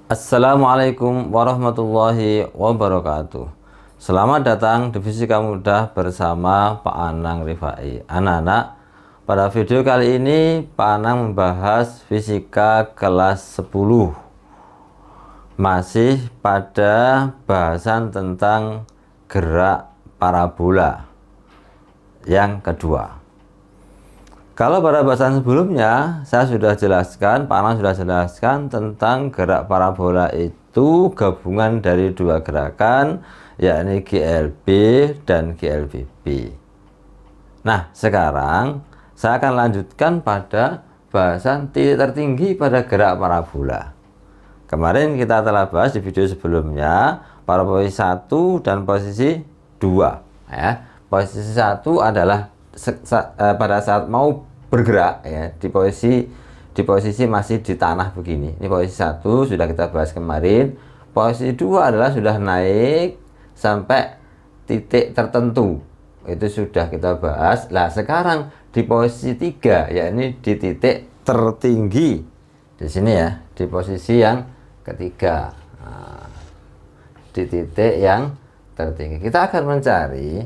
Assalamualaikum warahmatullahi wabarakatuh. Selamat datang di Fisika Mudah bersama Pak Anang Rifai. Anak-anak, pada video kali ini Pak Anang membahas fisika kelas 10. Masih pada bahasan tentang gerak parabola yang kedua. Kalau pada bahasan sebelumnya saya sudah jelaskan, Pak Anang sudah jelaskan tentang gerak parabola itu gabungan dari dua gerakan, yakni GLB dan GLBB. Nah, sekarang saya akan lanjutkan pada bahasan titik tertinggi pada gerak parabola. Kemarin kita telah bahas di video sebelumnya pada posisi 1 dan posisi 2 ya. Posisi 1 adalah pada saat mau bergerak ya, di posisi masih di tanah begini. Ini posisi 1 sudah kita bahas kemarin. Posisi 2 adalah sudah naik sampai titik tertentu. Itu sudah kita bahas. Nah, sekarang di posisi 3 yakni di titik tertinggi. Di sini ya, di posisi yang ketiga. Nah, di titik yang tertinggi. Kita akan mencari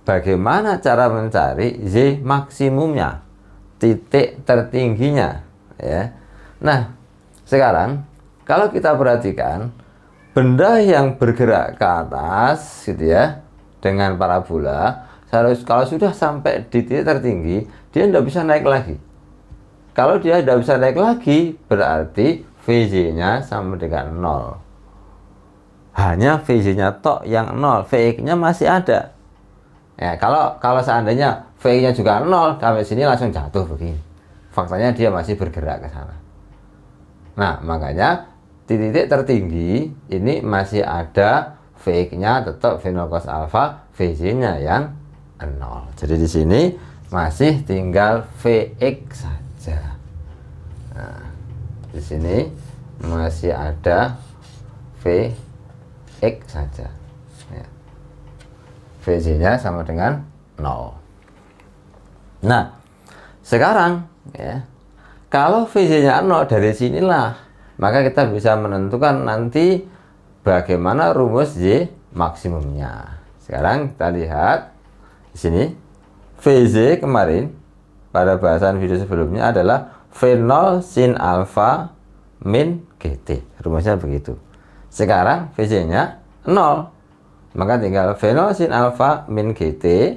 bagaimana cara mencari Z maksimumnya, titik tertingginya ya. Nah, sekarang kalau kita perhatikan benda yang bergerak ke atas gitu ya dengan parabola, kalau sudah sampai di titik tertinggi dia tidak bisa naik lagi. Kalau dia tidak bisa naik lagi berarti VZ-nya sama dengan 0. Hanya VZ-nya tok yang 0, Vx-nya masih ada. Ya, kalau seandainya V-nya juga 0, sampai sini langsung jatuh begini. Faktanya dia masih bergerak ke sana. Nah, makanya di titik tertinggi ini masih ada Vx-nya tetap V0 cos alpha, Vz-nya yang 0. Jadi di sini masih tinggal Vx saja. Nah, di sini masih ada Vx saja. VZ-nya sama dengan 0. Nah, sekarang ya, kalau VZ-nya 0 dari sinilah, maka kita bisa menentukan nanti bagaimana rumus Y maksimumnya. Sekarang kita lihat di sini, VZ kemarin pada bahasan video sebelumnya adalah V0 sin alpha min GT. Rumusnya begitu. Sekarang VZ-nya 0. Maka tinggal V0 sin alpha min GT.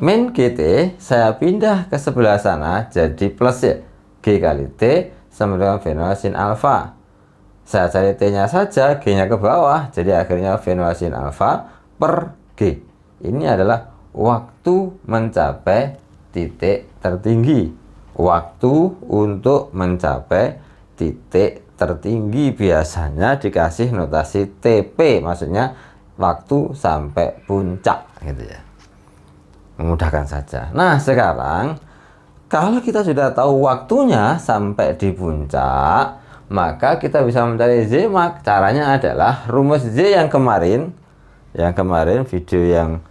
Min GT saya pindah ke sebelah sana jadi plus ya. G kali T sama dengan V0 sin alpha. Saya cari T-nya saja, G-nya ke bawah. Jadi akhirnya V0 sin alpha per G. Ini adalah waktu mencapai titik tertinggi. Waktu untuk mencapai titik tertinggi biasanya dikasih notasi TP, maksudnya waktu sampai puncak gitu ya. Memudahkan saja. Nah, sekarang kalau kita sudah tahu waktunya sampai di puncak, maka kita bisa mencari Z max. Caranya adalah rumus Z yang kemarin video yang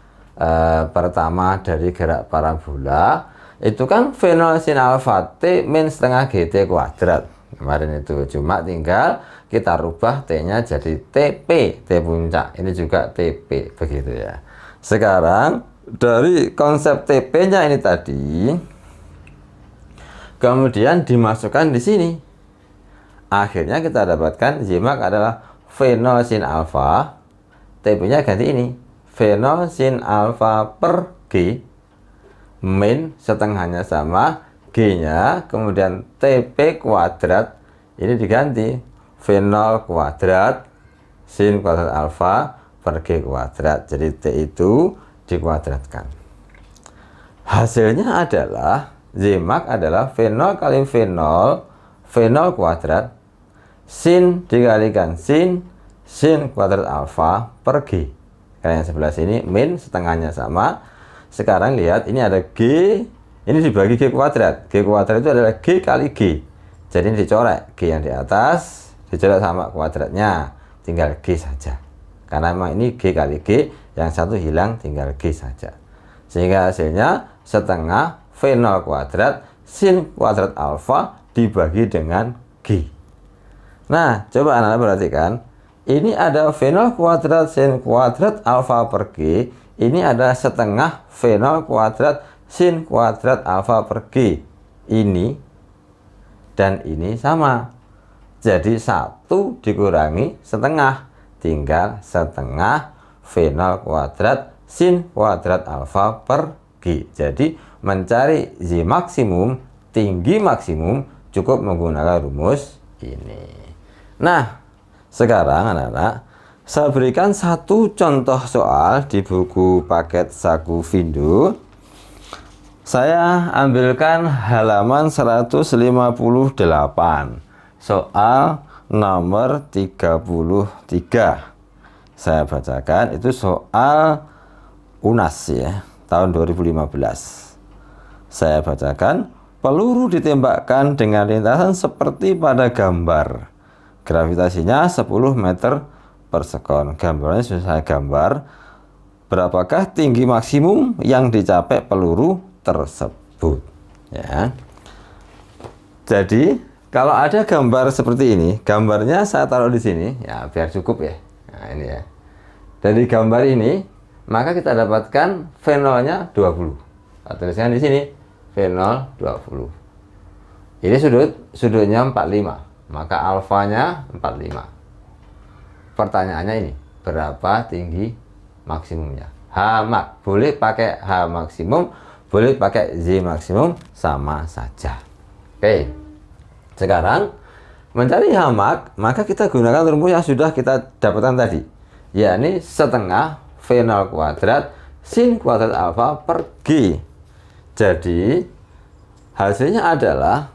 pertama dari gerak parabola itu kan V0 sin alpha T min setengah GT kuadrat. Kemarin itu cuma tinggal kita rubah T-nya jadi TP, T puncak. Ini juga TP, begitu ya. Sekarang dari konsep TP-nya ini tadi kemudian dimasukkan di sini. Akhirnya kita dapatkan Z max adalah V0 sin alpha, TP-nya ganti ini. V0 sin alpha per G min setengahnya sama G-nya, kemudian TP kuadrat ini diganti V0 kuadrat sin kuadrat alfa per G kuadrat. Jadi T itu dikuadratkan. Hasilnya adalah Z max adalah V0 kali V0, V0 kuadrat sin dikalikan sin kuadrat alfa per G. Karena yang sebelah sini min setengahnya sama. Sekarang lihat ini ada G. Ini dibagi G kuadrat. G kuadrat itu adalah G kali G. Jadi ini dicoret. G yang di atas dicoret sama kuadratnya. Tinggal G saja. Karena memang ini G kali G. Yang satu hilang, tinggal G saja. Sehingga hasilnya setengah V0 kuadrat sin kuadrat alfa dibagi dengan G. Nah, coba anak-anak perhatikan. Ini ada V0 kuadrat sin kuadrat alfa per G. Ini ada setengah V0 kuadrat sin kuadrat alfa per G. Ini dan ini sama. Jadi 1 dikurangi setengah, tinggal setengah V0 kuadrat sin kuadrat alfa per G. Jadi mencari Z maksimum, tinggi maksimum, cukup menggunakan rumus ini. Nah, sekarang anak-anak, saya berikan satu contoh soal di buku paket Saku Vindo. Saya ambilkan halaman 158. Soal nomor 33. Saya bacakan, itu soal UNAS ya, tahun 2015. Saya bacakan, peluru ditembakkan dengan lintasan seperti pada gambar. Gravitasinya 10 meter per sekon. Gambarnya sudah saya gambar. Berapakah tinggi maksimum yang dicapai peluru tersebut? Ya. Jadi kalau ada gambar seperti ini, gambarnya saya taruh di sini, ya biar cukup ya. Nah ini ya. Dari gambar ini, maka kita dapatkan V0-nya 20. Kita tuliskan di sini, V0 20. Ini sudutnya 45, maka alfanya 45. Pertanyaannya ini, berapa tinggi maksimumnya? H mak, boleh pakai H maksimum, boleh pakai Z maksimum, sama saja. Oke. Sekarang mencari H mak, maka kita gunakan rumus yang sudah kita dapatkan tadi, yakni setengah V0 kuadrat sin kuadrat alfa per G. Jadi hasilnya adalah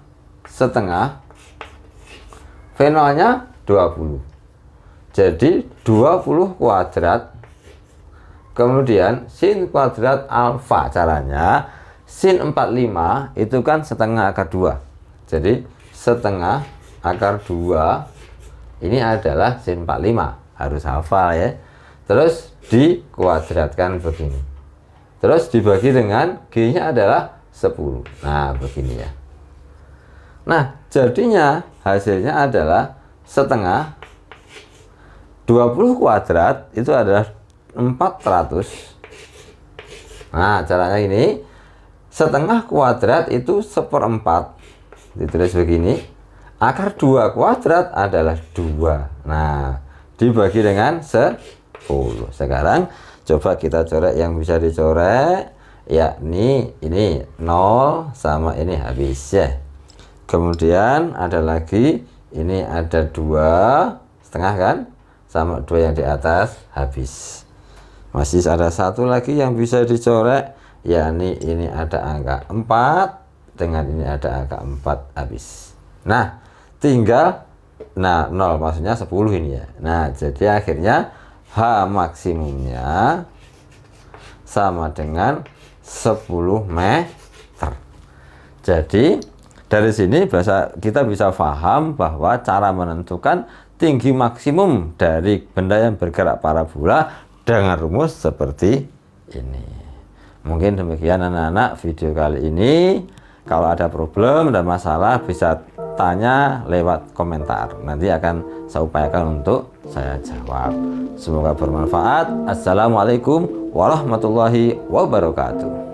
setengah V0-nya 20. Jadi 20 kuadrat kemudian sin kuadrat alfa. Caranya sin 45 itu kan setengah akar 2. Jadi setengah akar 2 ini adalah sin 45, harus hafal ya. Terus dikuadratkan begini, terus dibagi dengan G nya adalah 10. Nah begini ya. Nah jadinya hasilnya adalah setengah 20 kuadrat itu adalah 400. Nah caranya ini, setengah kuadrat itu 1/4, ditulis begini, akar 2 kuadrat adalah 2. Nah, dibagi dengan 10. Sekarang coba kita coret yang bisa dicoret, yakni ini 0 sama ini habis ya. Kemudian ada lagi, ini ada 2 setengah kan, sama 2 yang di atas habis. Masih ada satu lagi yang bisa dicoret, yakni ini ada angka 4 dengan ini ada angka 4 habis. Nah tinggal 0 maksudnya 10 ini ya. Nah jadi akhirnya H maksimumnya sama dengan 10 meter. Jadi dari sini kita bisa paham bahwa cara menentukan tinggi maksimum dari benda yang bergerak parabola dengan rumus seperti ini. Mungkin demikian anak-anak video kali ini. Kalau ada problem dan masalah bisa tanya lewat komentar. Nanti akan saya upayakan untuk saya jawab. Semoga bermanfaat. Assalamualaikum warahmatullahi wabarakatuh.